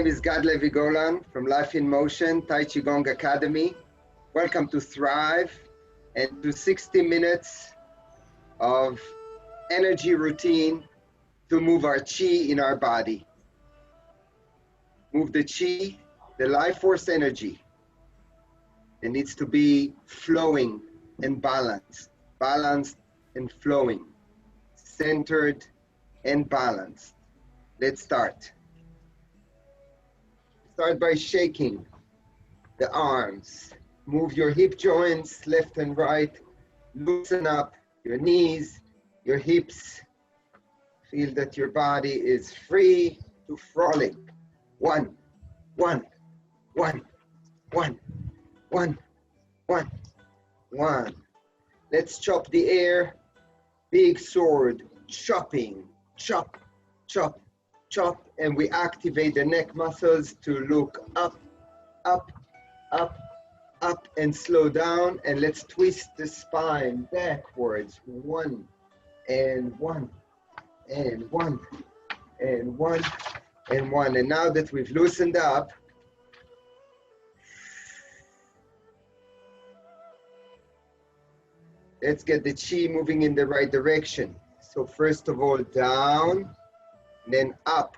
name is Levy Golan from Life in Motion Tai Chi Gong Academy. Welcome to Thrive and to 60 minutes of energy routine to move our chi in our body. Move the chi, the life force energy. It needs to be flowing and balanced and flowing, centered and balanced. Let's start. Start by shaking the arms. Move your hip joints left and right. Loosen up your knees, your hips. Feel that your body is free to frolic. One, one, one, one, one, one, one. Let's chop the air. Big sword, chopping, chop, chop, chop, and we activate the neck muscles to look up, up, up, up, and slow down. And let's twist the spine backwards. One, and one, and one, and one, and one. And now that we've loosened up, let's get the chi moving in the right direction. So first of all, down, then up.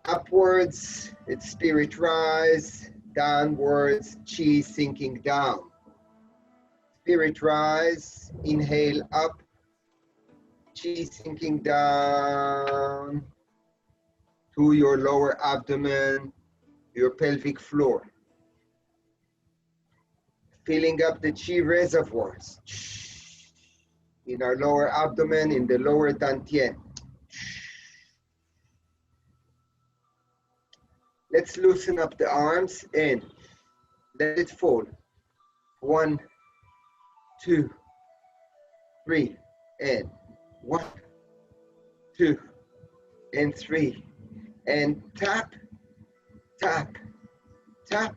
Upwards, it's spirit rise. Downwards, chi sinking down. Spirit rise, inhale up. Chi sinking down to your lower abdomen, your pelvic floor. Filling up the chi reservoirs in our lower abdomen, in the lower dantian. Let's loosen up the arms and let it fall. 1, 2, 3, and 1, 2, and 3. And tap, tap, tap.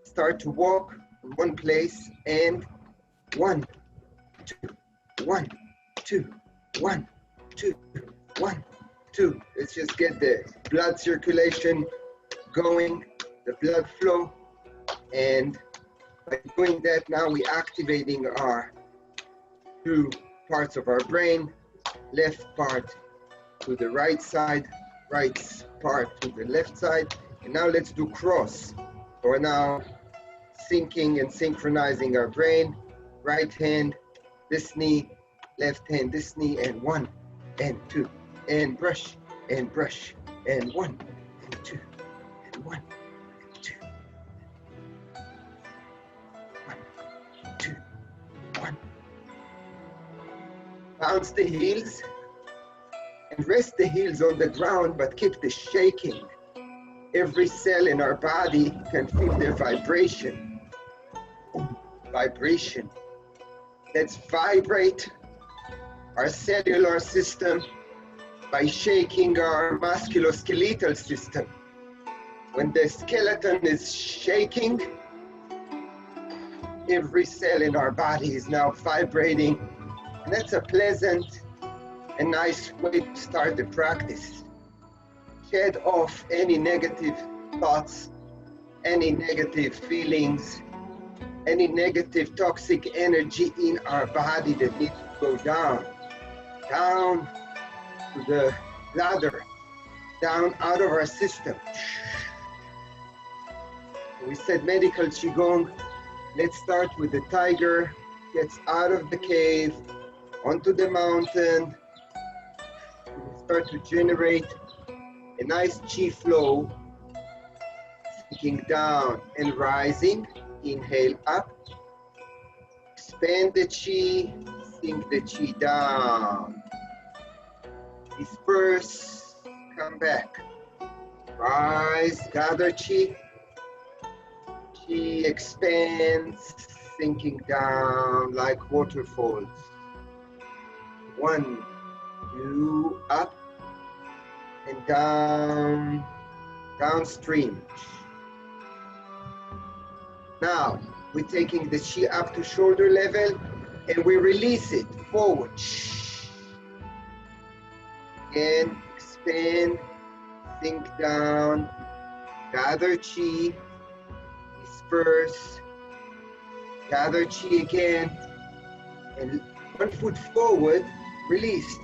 Start to walk in one place and 1, 2, 1, 2, 1, 2, 1, 2. Let's just get the blood circulation going, the blood flow, and by doing that now we're activating our two parts of our brain, left part to the right side, right part to the left side. And now let's do cross. We're now syncing and synchronizing our brain. Right hand, this knee, left hand, this knee, and 1 and 2 and brush, and 1 and 2 and 1 and 2 1 2 1. Bounce the heels and rest the heels on the ground, but keep the shaking. Every cell in our body can feel the vibration. Vibration. Let's vibrate our cellular system by shaking our musculoskeletal system. When the skeleton is shaking, every cell in our body is now vibrating. And that's a pleasant and nice way to start the practice. Shed off any negative thoughts, any negative feelings, any negative toxic energy in our body that needs to go down. Down to the bladder, down out of our system. We said medical Qigong. Let's start with the tiger, gets out of the cave, onto the mountain. We start to generate a nice chi flow, sinking down and rising. Inhale up, expand the chi, sink the chi down. Disperse, come back. Rise, gather chi. Chi expands, sinking down like waterfalls. 1, 2, up and down, downstream. Now, we're taking the chi up to shoulder level and we release it forward. And expand, Sink down, gather chi, disperse, gather chi again, and 1 foot forward, release.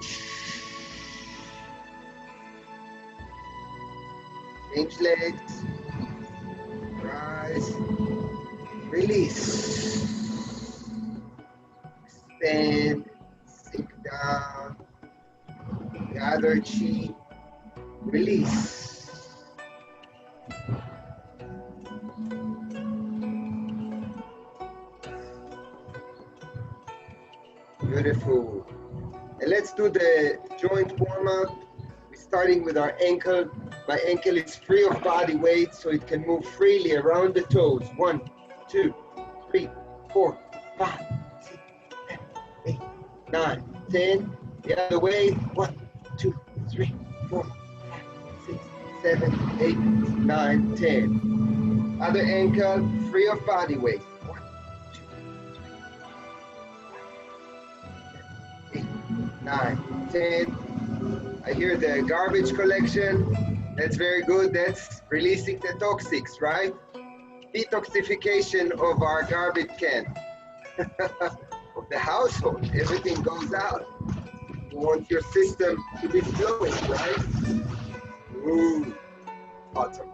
Change legs, rise, release. Extend, sink down, gather chi, release. Beautiful. And let's do the joint warm-up. We're starting with our ankle. My ankle is free of body weight, so it can move freely around the toes. 1, 2, 3, 4, 5, 6, 7, 8, 9, 10. The other way. 1, 2, 3, 4, 5, 6, 7, 8, 9, 10. Other ankle, free of body weight. 1, 2, 3, 4, 5, 6, 7, 8, 9, 10. I hear the garbage collection. That's very good. That's releasing the toxics, right? Detoxification of our garbage can. Of the household. Everything goes out. You want your system to be flowing, right? Ooh, lots of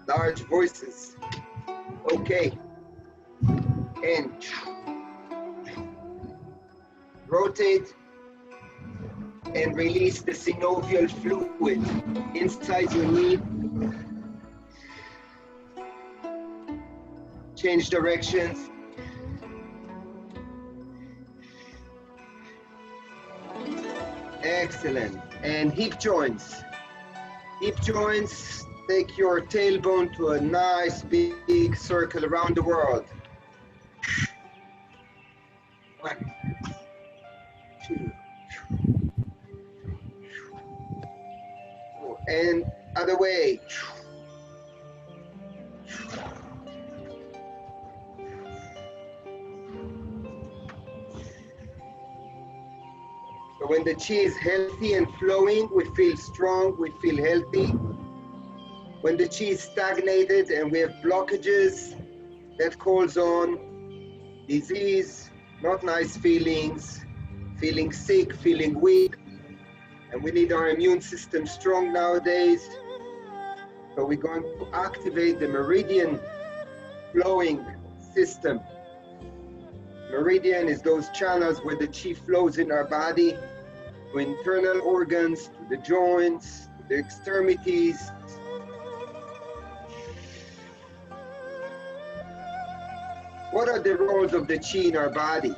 large voices. Okay. And rotate and release the synovial fluid inside your knee. Change directions. Excellent. And hip joints. Hip joints, take your tailbone to a nice big circle around the world. 1, 2, and other way. So when the chi is healthy and flowing, we feel strong, we feel healthy. When the chi is stagnated and we have blockages, that calls on disease, not nice feelings, feeling sick, feeling weak. And we need our immune system strong nowadays. So we're going to activate the meridian flowing system. Meridian is those channels where the chi flows in our body, to internal organs, to the joints, to the extremities. What are the roles of the chi in our body?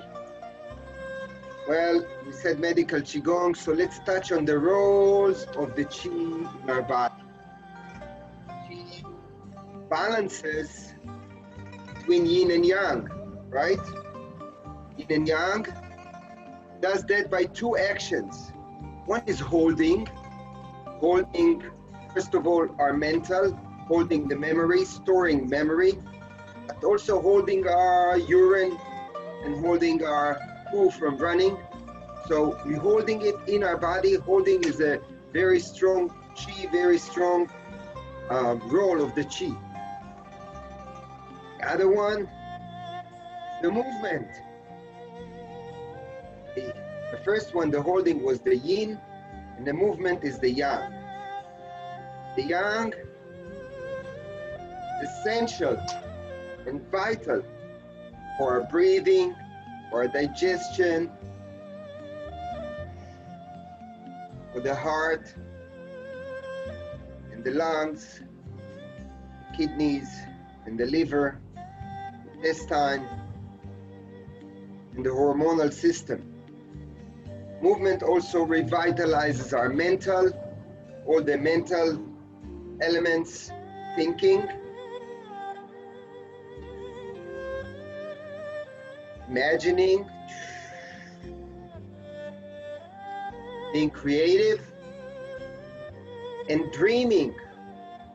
Well, we said medical qigong, so let's touch on the roles of the chi in our body. Qi balances between yin and yang, right? Yin and yang does that by 2 actions. One is holding, first of all, our mental, holding the memory, storing memory, but also holding our urine and holding our poo from running. So we're holding it in our body. Holding is a very strong chi, very strong role of the chi. The other one, the movement. The first one, the holding, was the yin, and the movement is the yang. The yang is essential and vital for our breathing, for our digestion, for the heart and the lungs, the kidneys and the liver, the intestine, and the hormonal system. Movement also revitalizes our mental, all the mental elements, thinking, imagining, being creative, and dreaming.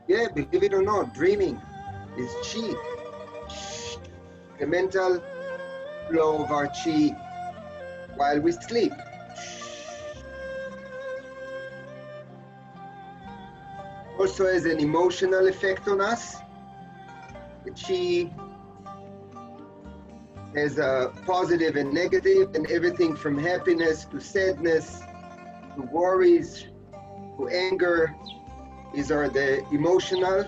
Yeah, believe it or not, dreaming is chi. The mental flow of our chi while we sleep. Also has an emotional effect on us. The chi has a positive and negative, and everything from happiness to sadness to worries to anger. These are the emotional.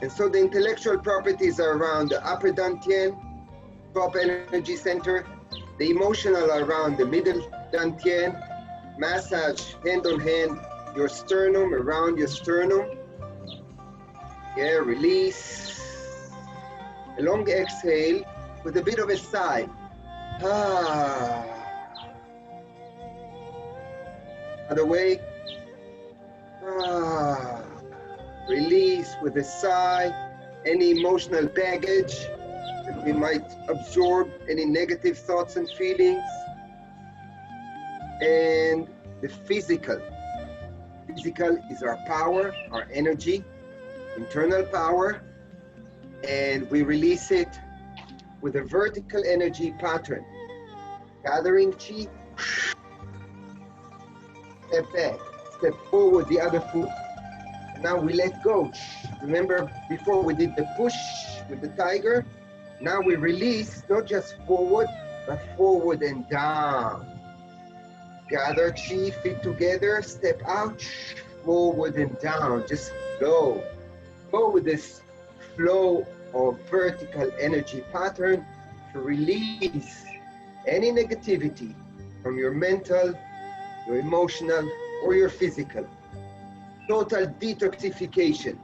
And so the intellectual properties are around the upper dantian, top energy center. The emotional are around the middle dantian. Massage hand on hand your sternum, around your sternum. Yeah, release. A long exhale with a bit of a sigh. Ah. Other way. Ah. Release with a sigh any emotional baggage that we might absorb, any negative thoughts and feelings. And the physical. Physical is our power, our energy, internal power, and we release it with a vertical energy pattern. Gathering chi, step back, step forward the other foot. And now we let go. Remember before we did the push with the tiger? Now we release, not just forward, but forward and down. Gather chi, feet together, step out, forward and down, just flow. Go with this flow of vertical energy pattern to release any negativity from your mental, your emotional, or your physical. Total detoxification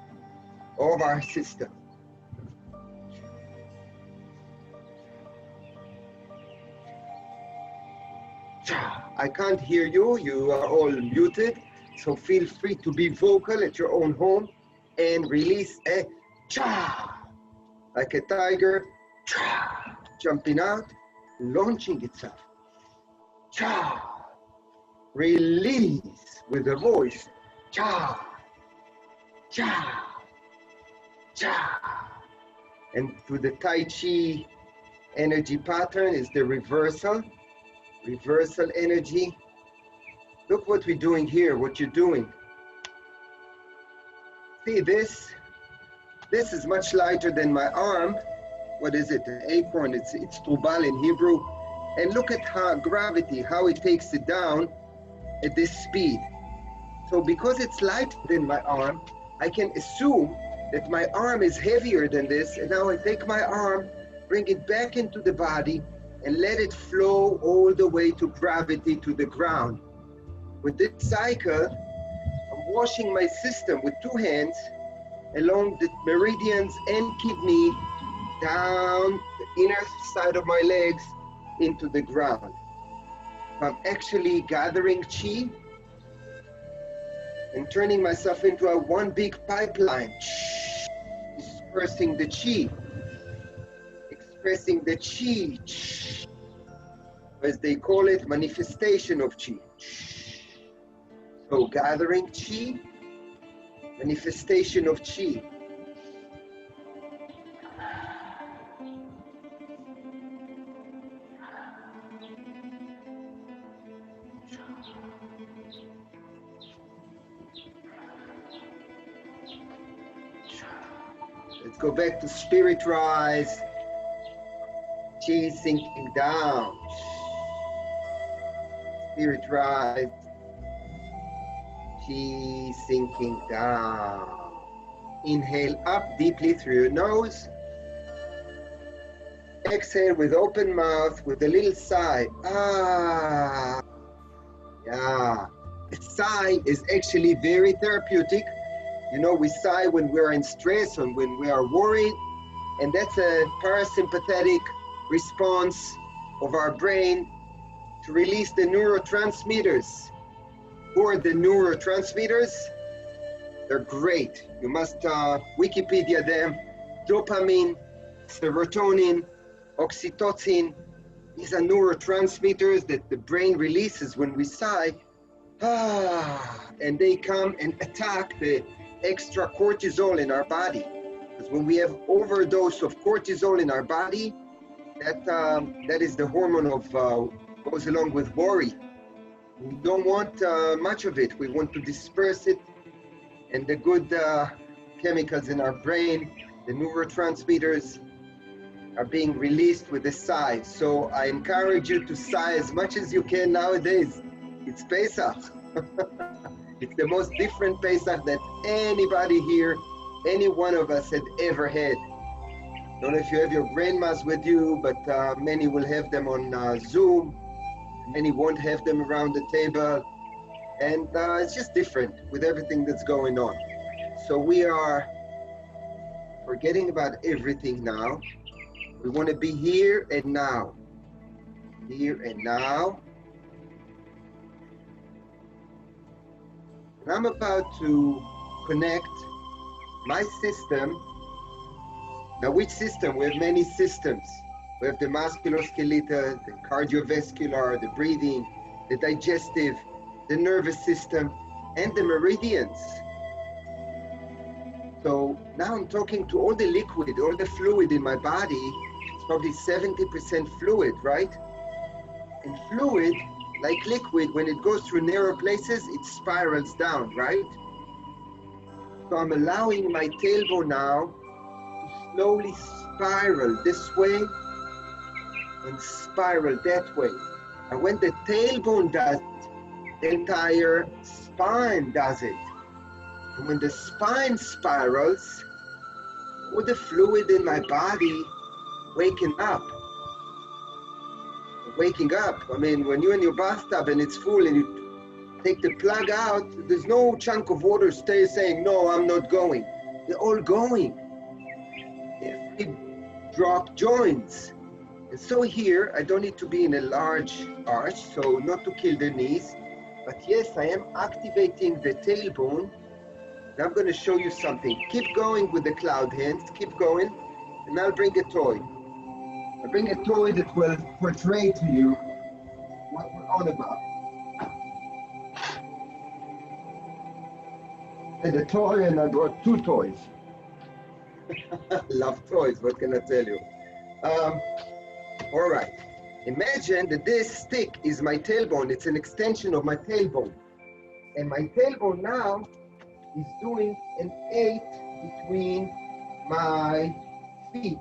of our system. I can't hear you, you are all muted, so feel free to be vocal at your own home and release a cha, like a tiger, cha, jumping out, launching itself. Cha, release with the voice, cha, cha, cha. And to the Tai Chi energy pattern is the reversal energy. Look what we're doing here, what you're doing. See this? This is much lighter than my arm. What is it? An acorn, it's tubal in Hebrew. And look at how gravity, how it takes it down at this speed. So because it's lighter than my arm, I can assume that my arm is heavier than this. And now I take my arm, bring it back into the body, and let it flow all the way to gravity, to the ground. With this cycle, I'm washing my system with two hands along the meridians and kidney down the inner side of my legs into the ground. I'm actually gathering chi and turning myself into a one big pipeline, dispersing the chi, expressing the chi, as they call it, manifestation of chi. So gathering chi, manifestation of chi. Let's go back to spirit rise. Chi sinking down. Spirit rise. Chi sinking down. Inhale up deeply through your nose. Exhale with open mouth with a little sigh. Ah. Yeah. The sigh is actually very therapeutic. You know, we sigh when we're in stress and when we are worried, and that's a parasympathetic response of our brain to release the neurotransmitters. Who are the neurotransmitters? They're great. You must Wikipedia them. Dopamine, serotonin, oxytocin. These are neurotransmitters that the brain releases when we sigh. And they come and attack the extra cortisol in our body. Because when we have overdose of cortisol in our body, that is the hormone of goes along with worry. We don't want much of it. We want to disperse it and the good chemicals in our brain, the neurotransmitters, are being released with a sigh. So I encourage you to sigh as much as you can nowadays. It's Pesach. It's the most different Pesach that anybody here, any one of us had ever had. I don't know if you have your grandmas with you, but many will have them on Zoom. Many won't have them around the table. And it's just different with everything that's going on. So we are forgetting about everything now. We want to be here and now. Here and now. And I'm about to connect my system. Now, which system? We have many systems. We have the musculoskeletal, the cardiovascular, the breathing, the digestive, the nervous system, and the meridians. So now I'm talking to all the liquid, all the fluid in my body. It's probably 70% fluid, right? And fluid, like liquid, when it goes through narrow places, it spirals down, right? So I'm allowing my tailbone now to slowly spiral this way and spiral that way. And when the tailbone does it, the entire spine does it. And when the spine spirals, all the fluid in my body waking up. Waking up. I mean, when you're in your bathtub and it's full and you take the plug out, there's no chunk of water stays saying, no, I'm not going. They're all going. Every drop joins. And so here, I don't need to be in a large arch, so not to kill the knees. But yes, I am activating the tailbone. And I'm going to show you something. Keep going with the cloud hands. Keep going. And I'll bring a toy. I'll bring a toy that will portray to you what we're on about. And a toy, and I brought two toys. Love toys, what can I tell you? All right. Imagine that this stick is my tailbone. It's an extension of my tailbone. And my tailbone now is doing an 8 between my feet.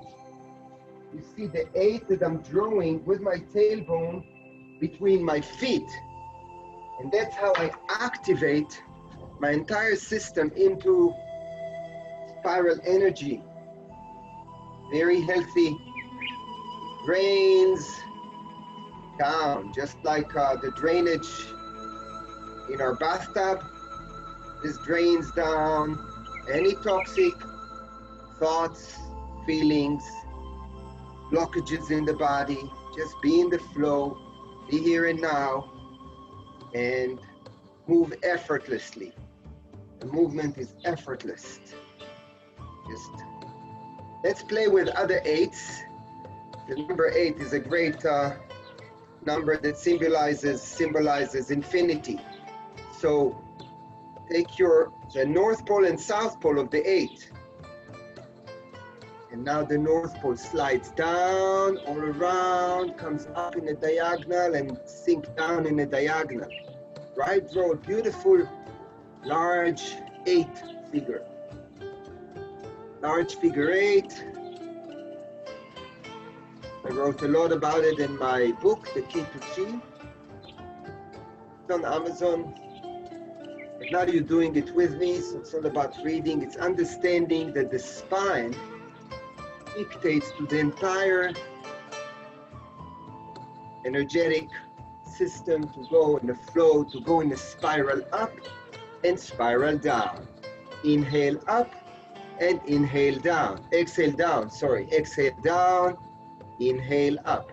You see the 8 that I'm drawing with my tailbone between my feet. And that's how I activate my entire system into spiral energy. Very healthy. Drains down, just like the drainage in our bathtub. This drains down any toxic thoughts, feelings, blockages in the body. Just be in the flow, be here and now, and move effortlessly. The movement is effortless. Just let's play with other 8s. The number 8 is a great number that symbolizes infinity. So take the North Pole and South Pole of the 8. And now the North Pole slides down, all around, comes up in a diagonal and sink down in a diagonal. Right? Draw a beautiful, large 8 figure. Large figure 8. I wrote a lot about it in my book, The Key to Chi. It's on Amazon. But now you're doing it with me, so it's not about reading, it's understanding that the spine dictates to the entire energetic system to go in a flow, to go in a spiral up and spiral down. Inhale up and inhale down. Exhale down, sorry. Exhale down, inhale up.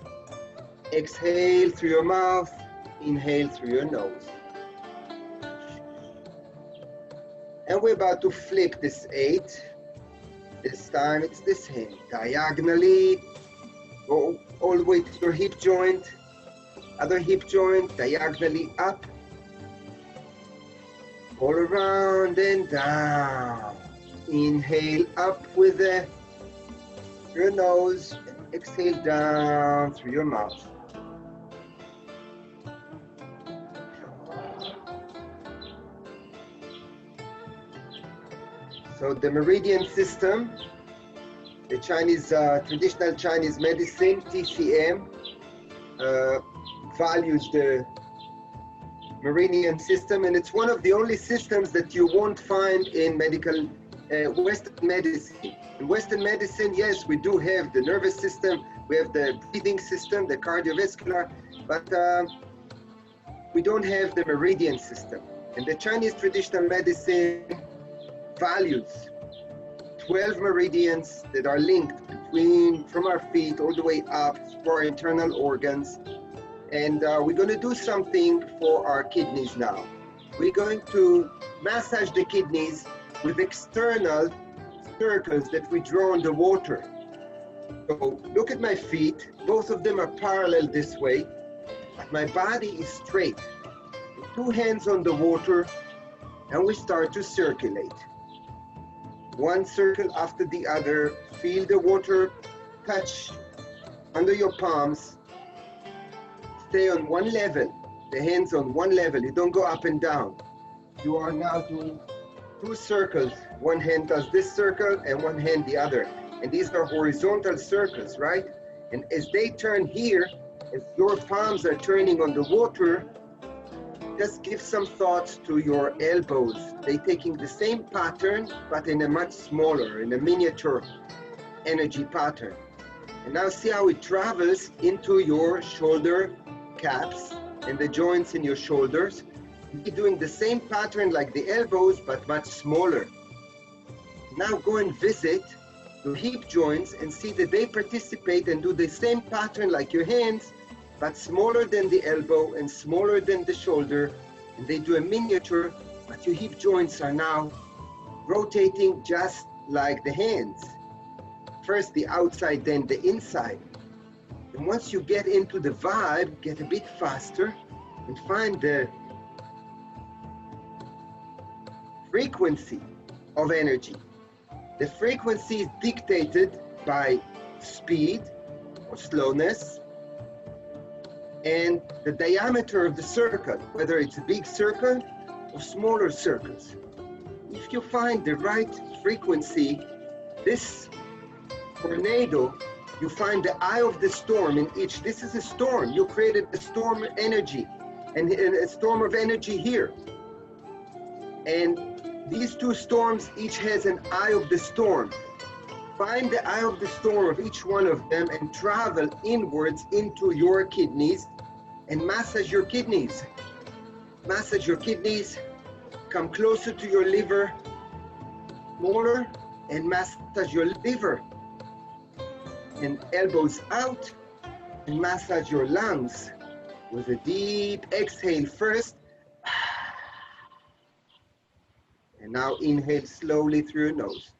Exhale through your mouth, inhale through your nose. And we're about to flip this 8. This time it's this hand. Diagonally, go all the way to your hip joint. Other hip joint, diagonally up. All around and down. Inhale up with your nose. And exhale down through your mouth. So the meridian system, the Chinese, traditional Chinese medicine, TCM, values the meridian system, and it's one of the only systems that you won't find in medical Western medicine. In Western medicine, yes, we do have the nervous system, we have the breathing system, the cardiovascular, but we don't have the meridian system. And the Chinese traditional medicine values 12 meridians that are linked from our feet all the way up to our internal organs. And we're going to do something for our kidneys now. We're going to massage the kidneys with external circles that we draw on the water. So look at my feet. Both of them are parallel this way, but my body is straight. Two hands on the water, and we start to circulate. One circle after the other. Feel the water touch under your palms. Stay on one level, the hands on one level. You don't go up and down. You are now doing 2 circles. One hand does this circle and one hand the other. And these are horizontal circles, right? And as they turn here, as your palms are turning on the water, just give some thoughts to your elbows. They're taking the same pattern, but in a much smaller, in a miniature energy pattern. And now see how it travels into your shoulder caps and the joints in your shoulders. You're doing the same pattern like the elbows, but much smaller. Now go and visit your hip joints and see that they participate and do the same pattern like your hands, but smaller than the elbow and smaller than the shoulder. And they do a miniature, but your hip joints are now rotating just like the hands. First the outside, then the inside. And once you get into the vibe, get a bit faster and find the frequency of energy. The frequency is dictated by speed or slowness and the diameter of the circle, whether it's a big circle or smaller circles. If you find the right frequency, this tornado, you find the eye of the storm in each. This is a storm. You created a storm energy and a storm of energy here. And these 2 storms each has an eye of the storm. Find the eye of the storm of each one of them and travel inwards into your kidneys and massage your kidneys. Massage your kidneys, come closer to your liver, smaller, and massage your liver. And elbows out, and massage your lungs with a deep exhale first. And now inhale slowly through your nose.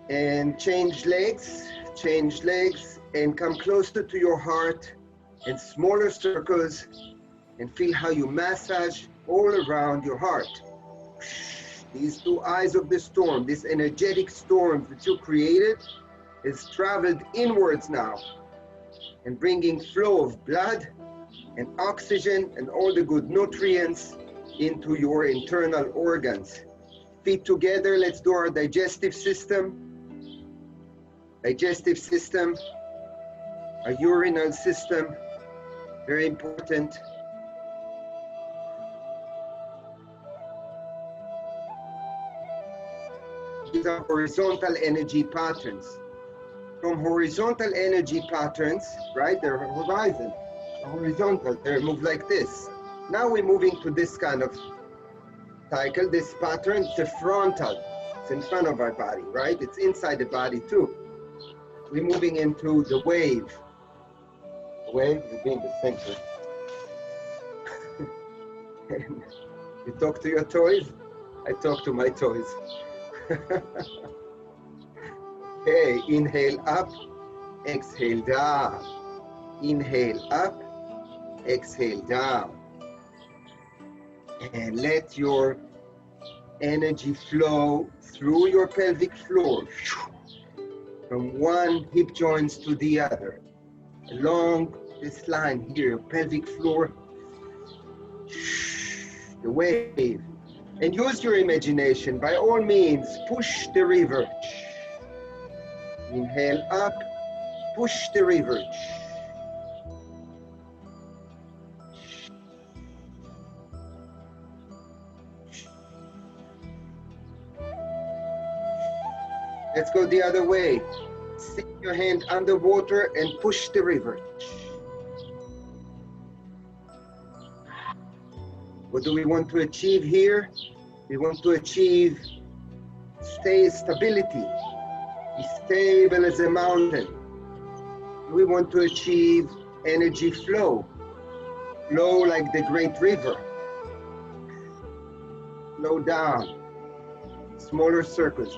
And change legs, and come closer to your heart in smaller circles and feel how you massage all around your heart. These 2 eyes of the storm, this energetic storm that you created is traveled inwards now and bringing flow of blood and oxygen and all the good nutrients into your internal organs. Feet together, let's do our digestive system. Digestive system, our urinary system, very important. These are horizontal energy patterns. From horizontal energy patterns, right, they're horizon, horizontal, they move like this. Now we're moving to this kind of cycle, this pattern, the frontal. It's in front of our body, right? It's inside the body too. We're moving into the wave. The wave is being the center. You talk to your toys, I talk to my toys. Okay, inhale up, exhale down. Inhale up, exhale down. And let your energy flow through your pelvic floor, from one hip joints to the other, along this line here, pelvic floor. the wave. And use your imagination. By all means, push the river. Inhale up, push the river. Let's go the other way. Stick your hand underwater and push the river. What do we want to achieve here? We want to achieve stability. Be stable as a mountain. We want to achieve energy flow. Flow like the great river. Slow down. Smaller circles.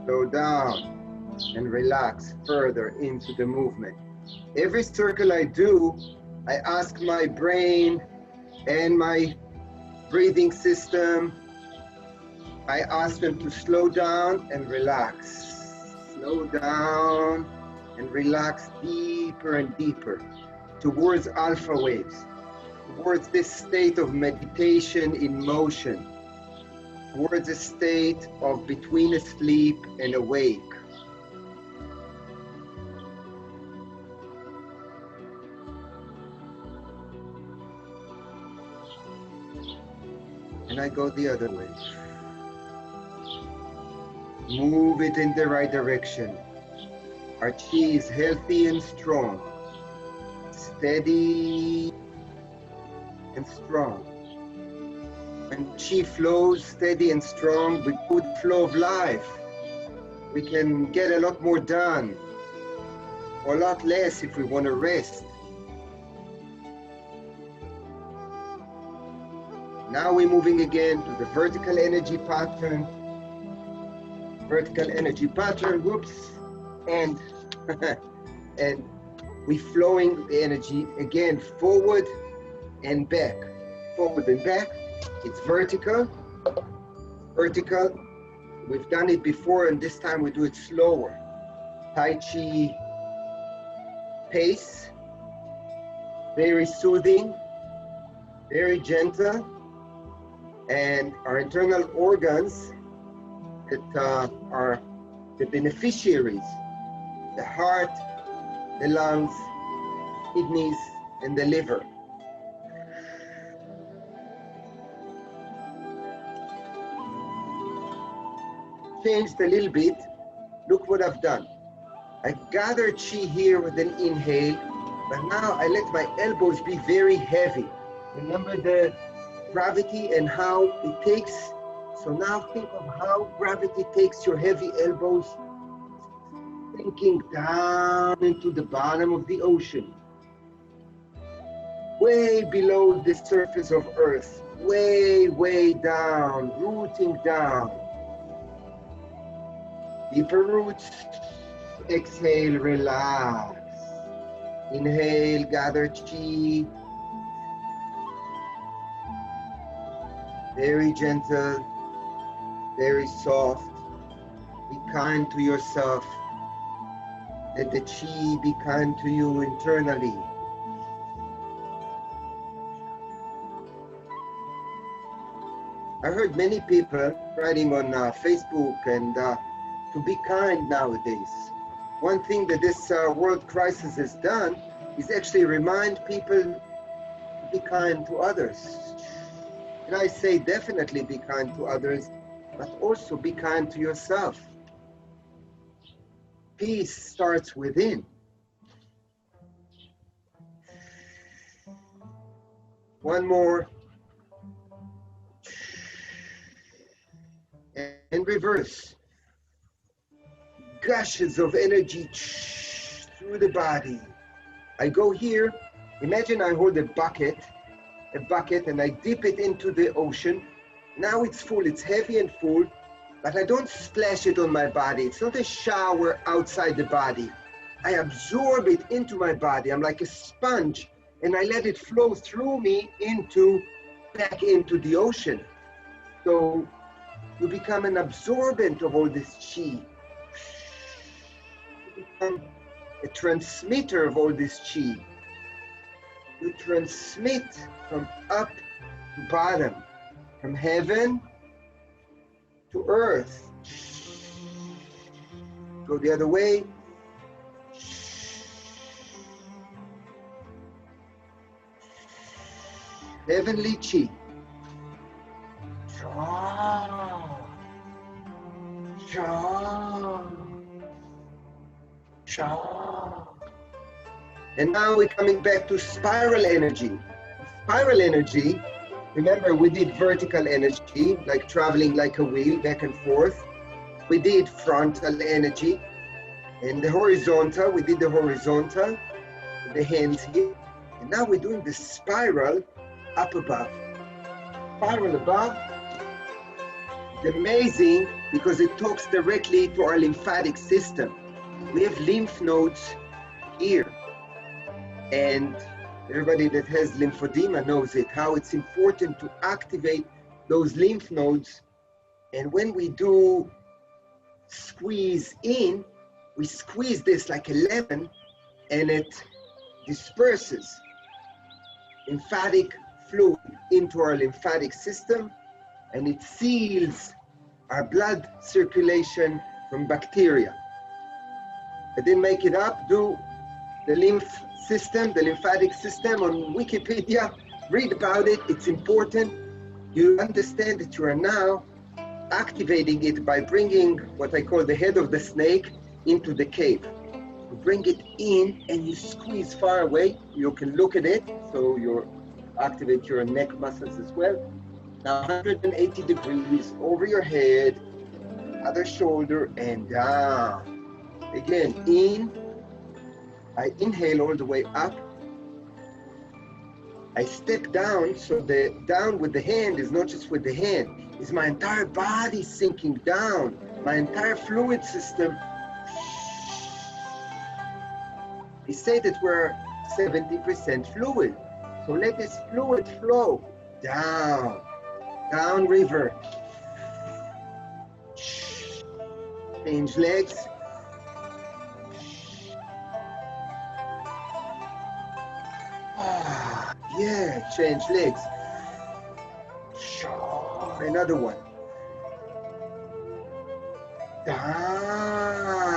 Slow down and relax further into the movement. Every circle I do, I ask my brain and my breathing system, I ask them to slow down and relax. Slow down and relax deeper and deeper towards alpha waves, towards this state of meditation in motion, towards a state of between asleep and awake. And I go the other way. Move it in the right direction. Our chi is healthy and strong, steady and strong. When chi flows steady and strong with good flow of life, we can get a lot more done, or a lot less if we want to rest. Now we're moving again to the vertical energy pattern. Vertical energy pattern, whoops, and and we flowing the energy again forward and back, forward and back. It's vertical, vertical. We've done it before, and this time we do it slower. Tai Chi pace, very soothing, very gentle, and our internal organs that are the beneficiaries, the heart, the lungs, kidneys, and the liver. Changed a little bit. Look what I've done. I gather chi here with an inhale, but now I let my elbows be very heavy. Remember the gravity and how it takes. So now think of how gravity takes your heavy elbows, sinking down into the bottom of the ocean, way below the surface of Earth, way, way down, rooting down. Deeper roots. Exhale, relax. Inhale, gather chi. Very gentle, very soft. Be kind to yourself. Let the chi be kind to you internally. I heard many people writing on Facebook and to be kind nowadays. One thing that this world crisis has done is actually remind people to be kind to others. And I say definitely be kind to others, but also be kind to yourself. Peace starts within. One more. And reverse. Gushes of energy through the body. I go here. Imagine I hold a bucket and I dip it into the ocean. Now it's full, it's heavy and full, but I don't splash it on my body. It's not a shower outside the body. I absorb it into my body. I'm like a sponge and I let it flow through me back into the ocean. So you become an absorbent of all this chi. You become a transmitter of all this chi. You transmit from up to bottom, from heaven to earth. Go the other way. Heavenly chi. Cha. Cha. Cha. And now we're coming back to spiral energy. Spiral energy, remember we did vertical energy, like traveling like a wheel back and forth. We did frontal energy. And the horizontal, we did the horizontal, with the hands here. And now we're doing the spiral up above. Spiral above. It's amazing because it talks directly to our lymphatic system. We have lymph nodes here. And everybody that has lymphedema knows it, how it's important to activate those lymph nodes. And when we do squeeze in, we squeeze this like a lemon and it disperses lymphatic fluid into our lymphatic system, and it seals our blood circulation from bacteria. I didn't make it up. Do the lymph system, the lymphatic system on Wikipedia. Read about it. It's important. You understand that you are now activating it by bringing what I call the head of the snake into the cave. You bring it in and you squeeze far away. You can look at it, so you activate your neck muscles as well. Now 180 degrees over your head, other shoulder, and down. Again, in. I inhale all the way up. I step down, so the down with the hand is not just with the hand, is my entire body sinking down, my entire fluid system. They say that we're 70% fluid. So let this fluid flow down, down river. Change legs. Yeah, change legs. Another one. Down.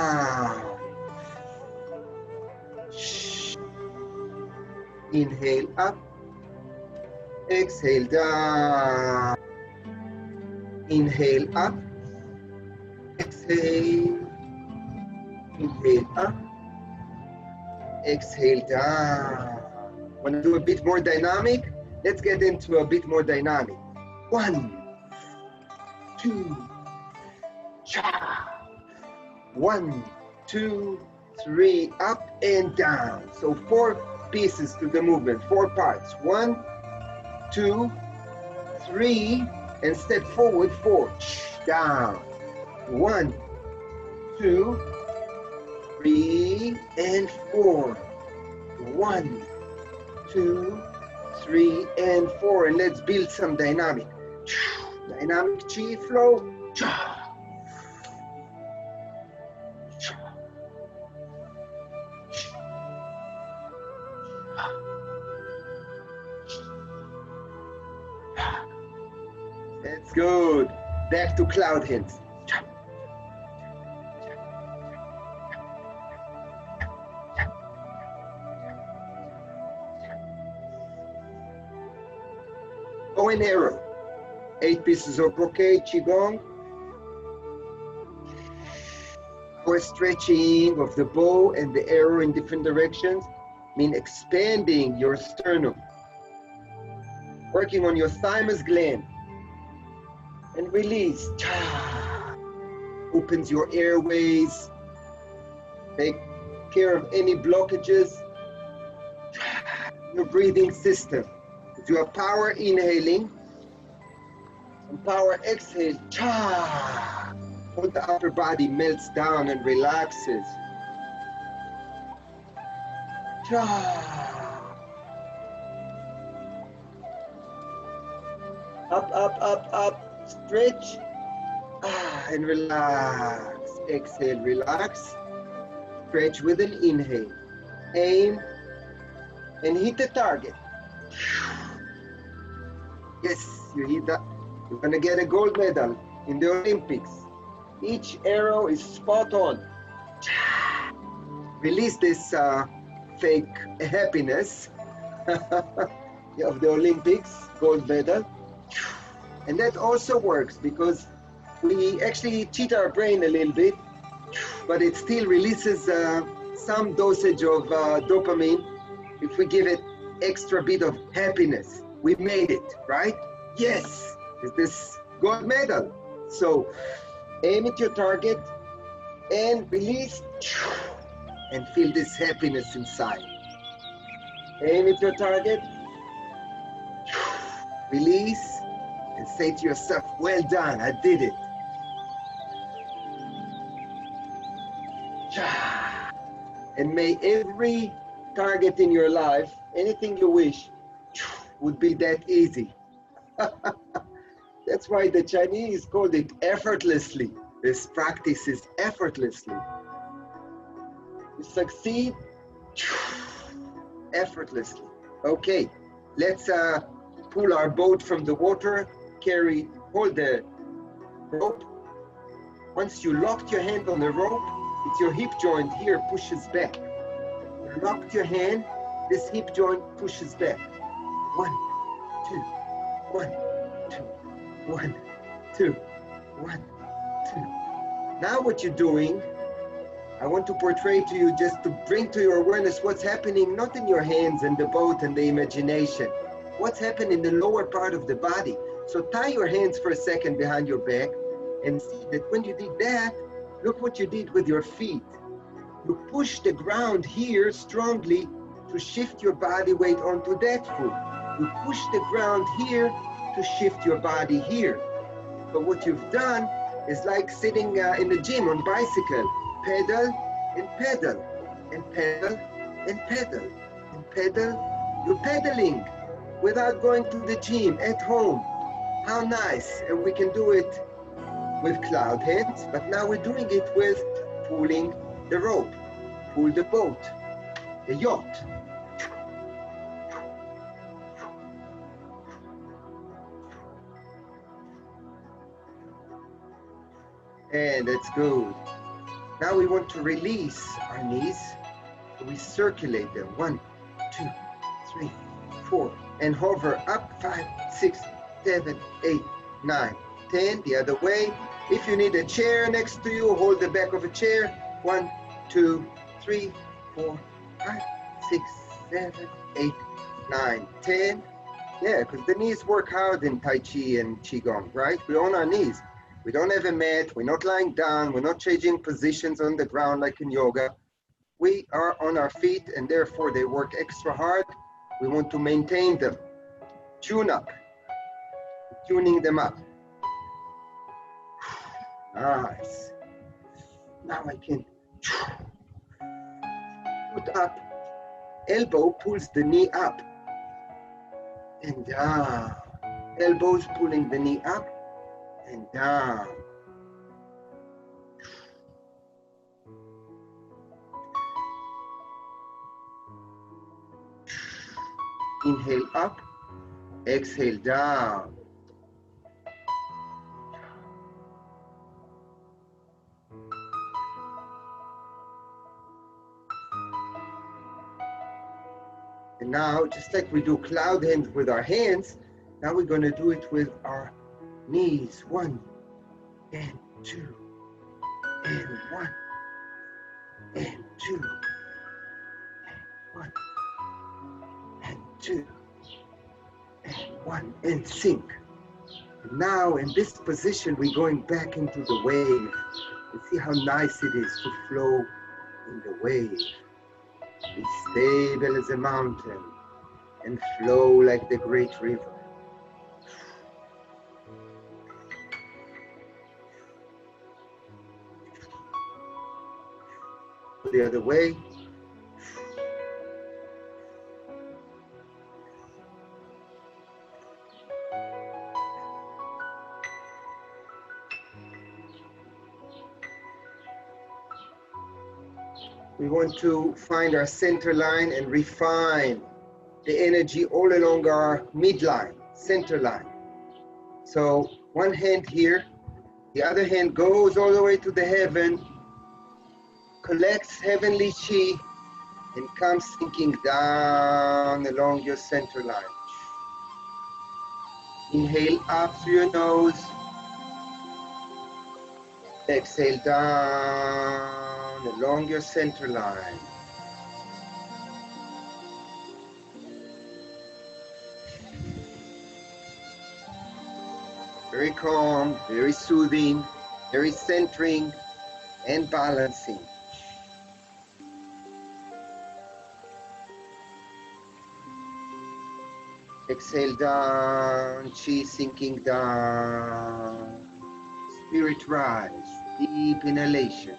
Inhale up. Exhale down. Inhale up. Exhale. Inhale up. Exhale down. Want to do a bit more dynamic? Let's get into a bit more dynamic. 1, 2, cha. 1, 2, 3, up and down. So 4 pieces to the movement, 4 parts. 1, 2, 3, and step forward, 4. Down. 1, 2, 3, and 4. 1, 2, 3, and 4, and let's build some dynamic. Dynamic chi flow. That's good. Back to cloud hands. Bow and arrow. 8 pieces of brocade, qigong. Our stretching of the bow and the arrow in different directions mean expanding your sternum. Working on your thymus gland. And release. Opens your airways. Take care of any blockages. Your breathing system. If you have power inhaling and power exhale, all the upper body melts down and relaxes. Up, up, up, up. Stretch. And relax. Exhale, relax. Stretch with an inhale. Aim and hit the target. Yes, you hit that. You're gonna get a gold medal in the Olympics. Each arrow is spot on. Release this fake happiness of the Olympics, gold medal. And that also works because we actually cheat our brain a little bit, but it still releases some dosage of dopamine if we give it extra bit of happiness. We made it, right? Yes, it's this gold medal. So aim at your target and release and feel this happiness inside. Aim at your target, release, and say to yourself, well done, I did it. And may every target in your life, anything you wish, would be that easy. That's why the Chinese called it effortlessly. This practice is effortlessly. You succeed effortlessly. Okay, let's pull our boat from the water, hold the rope. Once you locked your hand on the rope, it's your hip joint here pushes back. You locked your hand, this hip joint pushes back. 1, 2, 1, 2, 1, 2, 1, 2. Now what you're doing, I want to portray to you just to bring to your awareness what's happening, not in your hands and the boat and the imagination. What's happening in the lower part of the body. So tie your hands for a second behind your back and see that when you did that, look what you did with your feet. You push the ground here strongly to shift your body weight onto that foot. You push the ground here to shift your body here. But what you've done is like sitting in the gym on bicycle. Pedal and pedal and pedal and pedal and pedal. You're pedaling without going to the gym at home. How nice. And we can do it with cloud hands, but now we're doing it with pulling the rope, pull the boat, the yacht. And that's good. Now we want to release our knees. So we circulate them. 1, 2, 3, 4, and hover up. 5, 6, 7, 8, 9, 10. The other way. If you need a chair next to you, hold the back of a chair. 1, 2, 3, 4, 5, 6, 7, 8, 9, 10. Yeah, because the knees work hard in Tai Chi and Qigong, right? We're on our knees. We don't have a mat. We're not lying down. We're not changing positions on the ground like in yoga. We are on our feet, and therefore they work extra hard. We want to maintain them. Tune up. Tuning them up. Nice. Now I can put up. Elbow pulls the knee up and down. Elbows pulling the knee up and down. Inhale up, exhale down. And now, just like we do cloud hands with our hands, now we're going to do it with our knees. 1 and 2 and 1 and 2 and 1 and 2 and 1 and sink. And now in this position we're going back into the wave. You see how nice it is to flow in the wave. Be stable as a mountain and flow like the great river. The other way. We want to find our center line and refine the energy all along our midline, center line. So one hand here, the other hand goes all the way to the heaven, collects heavenly chi, and comes sinking down along your center line. Inhale up through your nose. Exhale down along your center line. Very calm, very soothing, very centering and balancing. Exhale down, chi sinking down. Spirit rise, deep inhalation.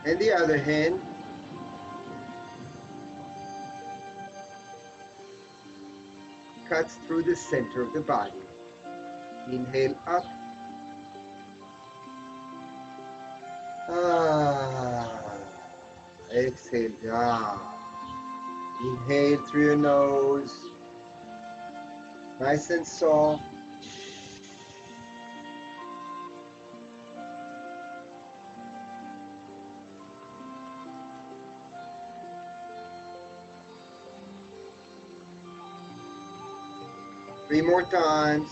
And the other hand, cuts through the center of the body. Inhale up. Exhale down. Inhale through your nose. Nice and soft. Three more times.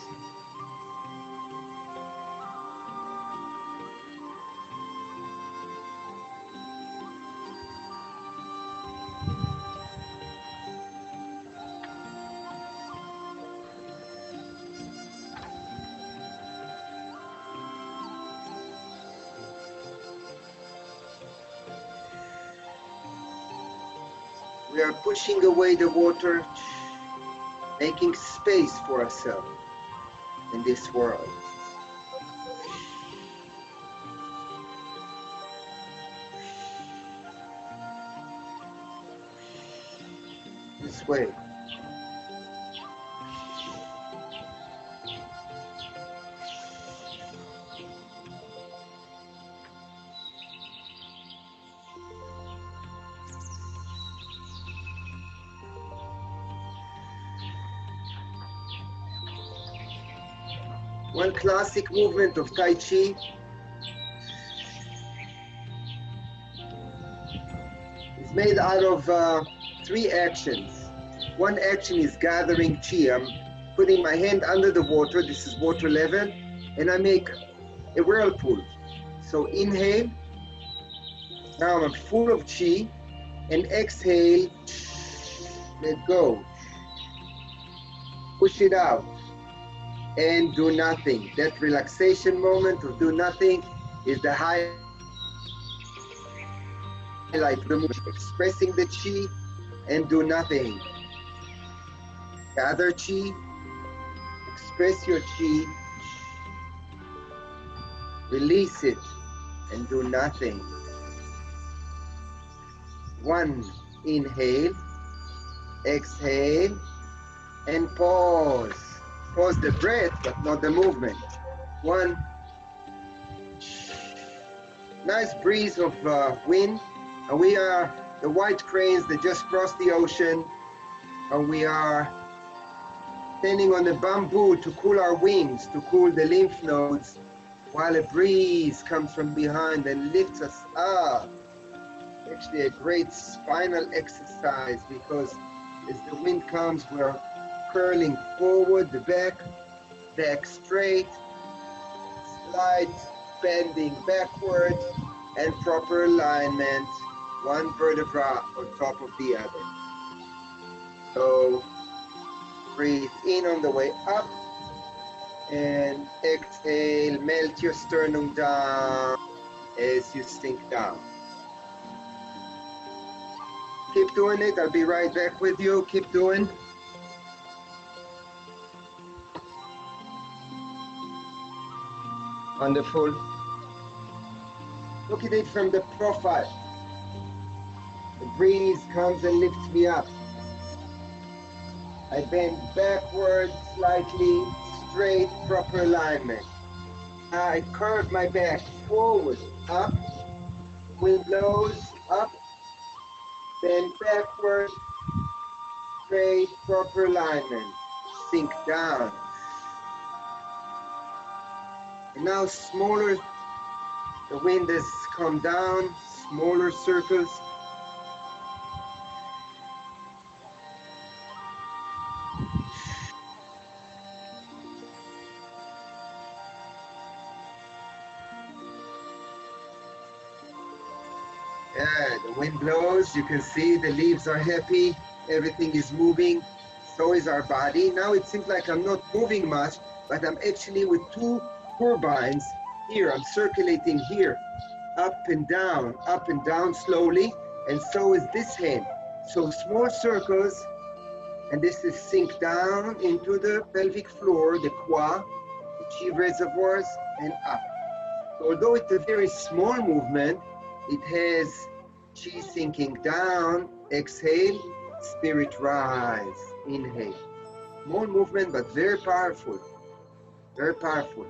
We are pushing away the water, making space for ourselves in this world. This way. One classic movement of Tai Chi is made out of three actions. One action is gathering chi. I'm putting my hand under the water. This is water level, and I make a whirlpool. So inhale. Now I'm full of chi, and exhale. Let go. Push it out. And do nothing. That relaxation moment of do nothing is the highlight of the movement. Expressing the chi and do nothing. Gather chi, express your chi, release it, and do nothing. One, inhale, exhale, and pause. Pause the breath, but not the movement. One. Nice breeze of wind. And we are the white cranes that just crossed the ocean. And we are standing on the bamboo to cool our wings, to cool the lymph nodes, while a breeze comes from behind and lifts us up. Actually a great spinal exercise, because as the wind comes, we're curling forward, the back straight, slight bending backward, and proper alignment, one vertebra on top of the other. So breathe in on the way up, and exhale, melt your sternum down as you sink down. Keep doing it, I'll be right back with you, keep doing. Wonderful. Look at it from the profile. The breeze comes and lifts me up. I bend backward slightly, straight, proper alignment. I curve my back forward, up. Wind blows, up. Bend backward, straight, proper alignment. Sink down. And now smaller, the wind has come down, smaller circles. Yeah, the wind blows, you can see the leaves are happy, everything is moving, so is our body. Now it seems like I'm not moving much, but I'm actually with two turbines here. I'm circulating here, up and down slowly, and so is this hand. So small circles, and this is sink down into the pelvic floor, the qua, the chi reservoirs, and up. So although it's a very small movement, it has chi sinking down, exhale, spirit rise, inhale. Small movement, but very powerful, very powerful.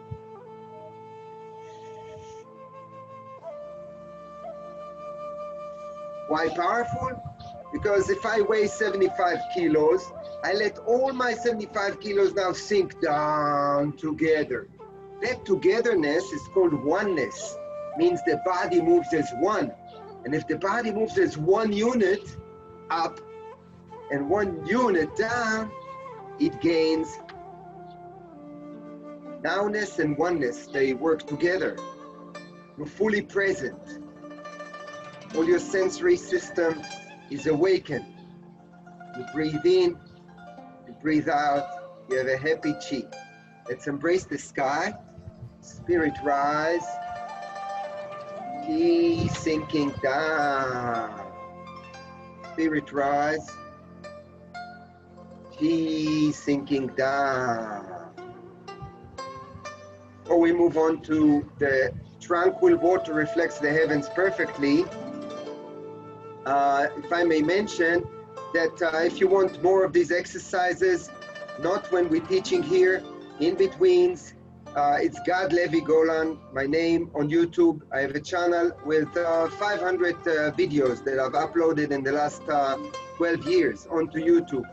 Why powerful? Because if I weigh 75 kilos, I let all my 75 kilos now sink down together. That togetherness is called oneness, means the body moves as one. And if the body moves as one unit up and one unit down, it gains nowness and oneness. They work together. You're fully present. All your sensory system is awakened. You breathe in, you breathe out, you have a happy chi. Let's embrace the sky. Spirit rise. Chi sinking down. Spirit rise. Chi sinking down. Before we move on to the tranquil water reflects the heavens perfectly, if I may mention that if you want more of these exercises, not when we're teaching here, in betweens, it's Levy Golan, my name on YouTube. I have a channel with 500 videos that I've uploaded in the last 12 years onto YouTube.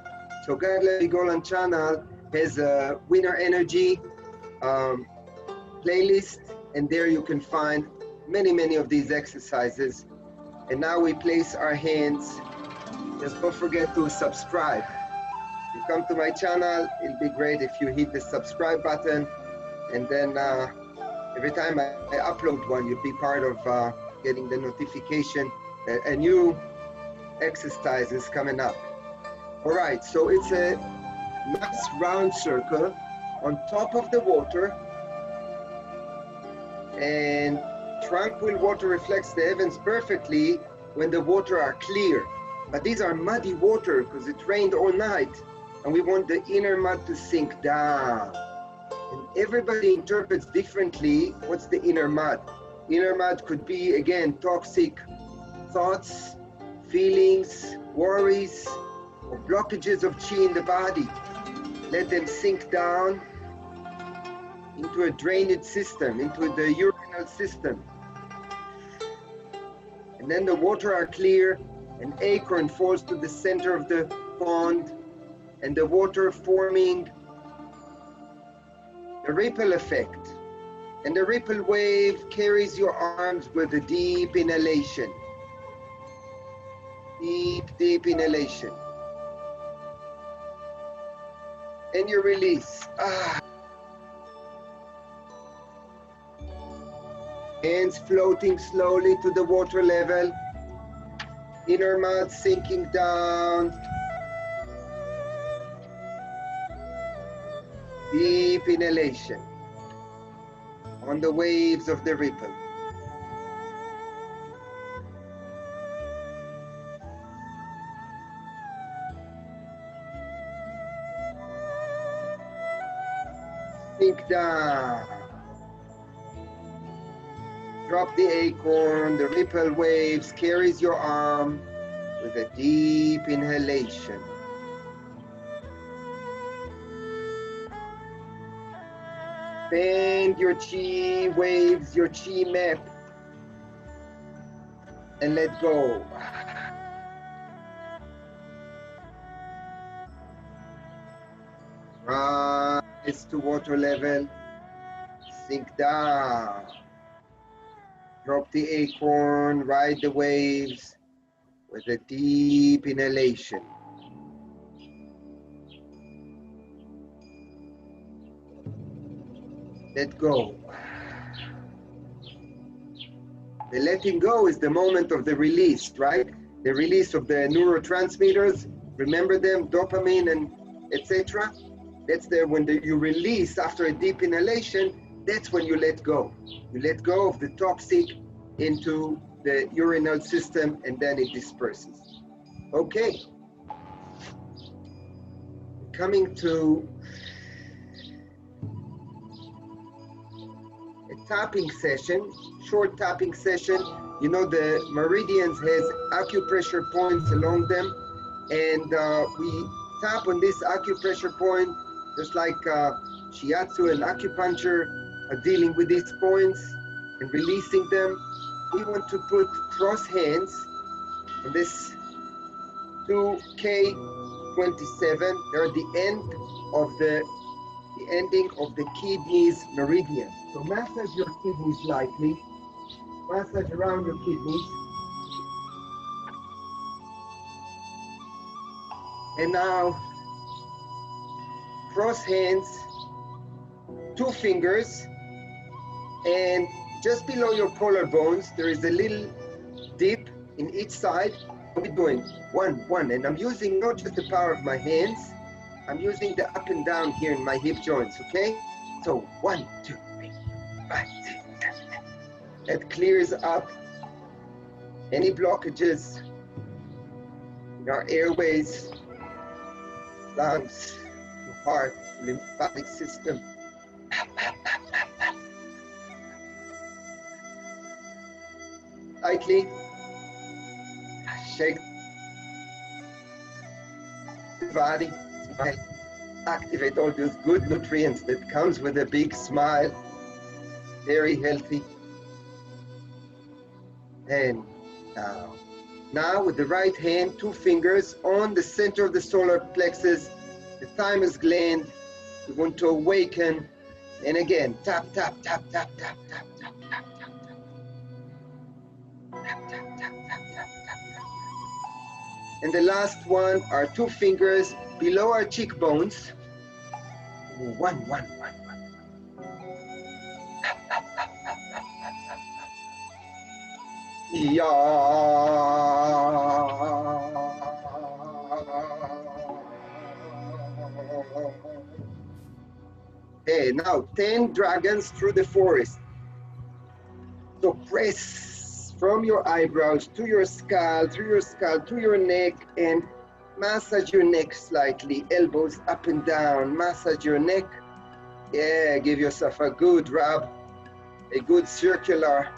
So Levy Golan channel has a winner energy playlist, and there you can find many of these exercises. And now we place our hands. Just don't forget to subscribe. If you come to my channel, it'll be great if you hit the subscribe button, and then every time I upload one, you'll be part of getting the notification that a new exercise is coming up. All right, so it's a nice round circle on top of the water, and tranquil water reflects the heavens perfectly when the water are clear. But these are muddy water because it rained all night, and we want the inner mud to sink down. And everybody interprets differently what's the inner mud. Inner mud could be, again, toxic thoughts, feelings, worries, or blockages of chi in the body. Let them sink down into a drainage system, into the urinal system. And then the water are clear, an acorn falls to the center of the pond, and the water forming a ripple effect. And the ripple wave carries your arms with a deep inhalation. Deep inhalation. And you release. Hands floating slowly to the water level. Inner mud sinking down. Deep inhalation on the waves of the ripple. Sink down. Drop the acorn, the ripple waves carries your arm with a deep inhalation. Bend your chi waves, your chi map, and let go. Rise to water level, sink down. Drop the acorn, ride the waves with a deep inhalation. Let go. The letting go is the moment of the release, right? The release of the neurotransmitters. Remember them, dopamine and etc. That's when you release after a deep inhalation. That's when you let go. You let go of the toxic into the urinal system, and then it disperses. Okay. Coming to a tapping session, short tapping session. You know, the meridians has acupressure points along them, and we tap on this acupressure point, just like shiatsu and acupuncture are dealing with these points and releasing them. We want to put cross hands on this 2K27. They're at the end of the ending of the kidneys meridian. So massage your kidneys lightly. Massage around your kidneys. And now cross hands, 2 fingers, and just below your collarbones, there is a little dip in each side. I'll be doing one, and I'm using not just the power of my hands, I'm using the up and down here in my hip joints, okay? So 1, 2, 3, 5, 6, 7, 8. That clears up any blockages in our airways, lungs, heart, lymphatic system. Lightly shake the body, smile, activate all those good nutrients that comes with a big smile. Very healthy. And now with the right hand, 2 fingers on the center of the solar plexus, the thymus gland. We want to awaken. And again, tap, tap, tap, tap, tap, tap, tap, tap, tap, tap. Tap, tap, tap, tap, tap, tap, tap. And the last one are 2 fingers below our cheekbones. 1. Yeah. Okay, now 10 dragons through the forest. So press from your eyebrows to your skull, through your skull to your neck, and massage your neck slightly, elbows up and down, massage your neck. Yeah, give yourself a good rub, a good circular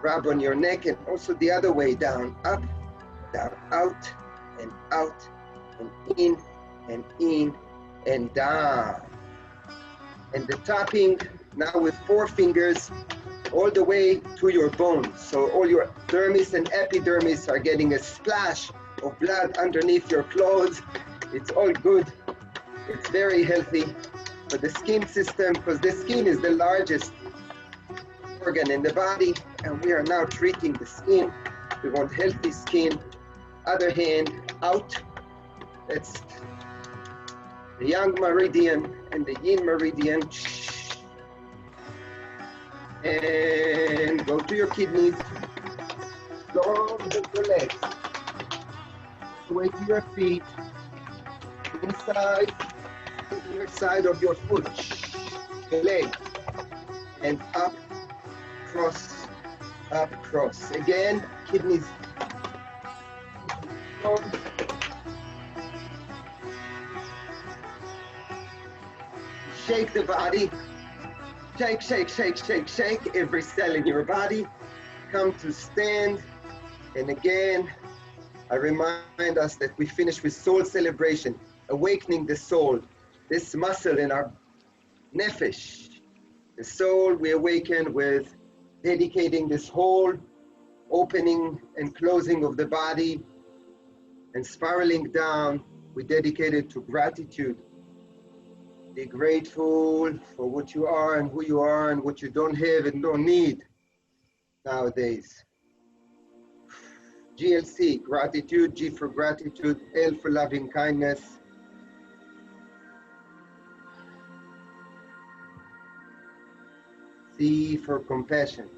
rub on your neck, and also the other way, down, up, down, out, and in, and down. And the tapping now with 4 fingers all the way to your bones. So all your dermis and epidermis are getting a splash of blood underneath your clothes. It's all good. It's very healthy for the skin system, because the skin is the largest organ in the body, and we are now treating the skin. We want healthy skin. Other hand out. That's the yang meridian and the yin meridian. And go to your kidneys. Long the legs. Away to your feet. Inside, your side of your foot. The leg. And up, cross, up, cross. Again, kidneys. Long. Shake the body. Shake, shake, shake, shake, shake. Every cell in your body. Come to stand. And again, I remind us that we finish with soul celebration, awakening the soul, this muscle in our nefesh. The soul we awaken with dedicating this whole opening and closing of the body and spiraling down. We dedicate it to gratitude. Be grateful for what you are and who you are and what you don't have and don't need nowadays. GLC, gratitude, G for gratitude, L for loving kindness. C for compassion.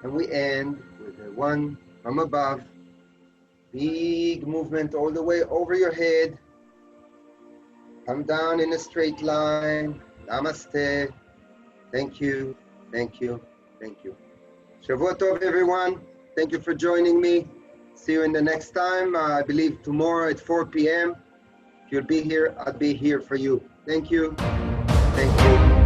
And we end with a one from above. Big movement all the way over your head. Come down in a straight line. Namaste. Thank you, thank you, thank you. Shavua Tov, everyone. Thank you for joining me. See you in the next time. I believe tomorrow at 4 p.m. If you'll be here, I'll be here for you. Thank you. Thank you.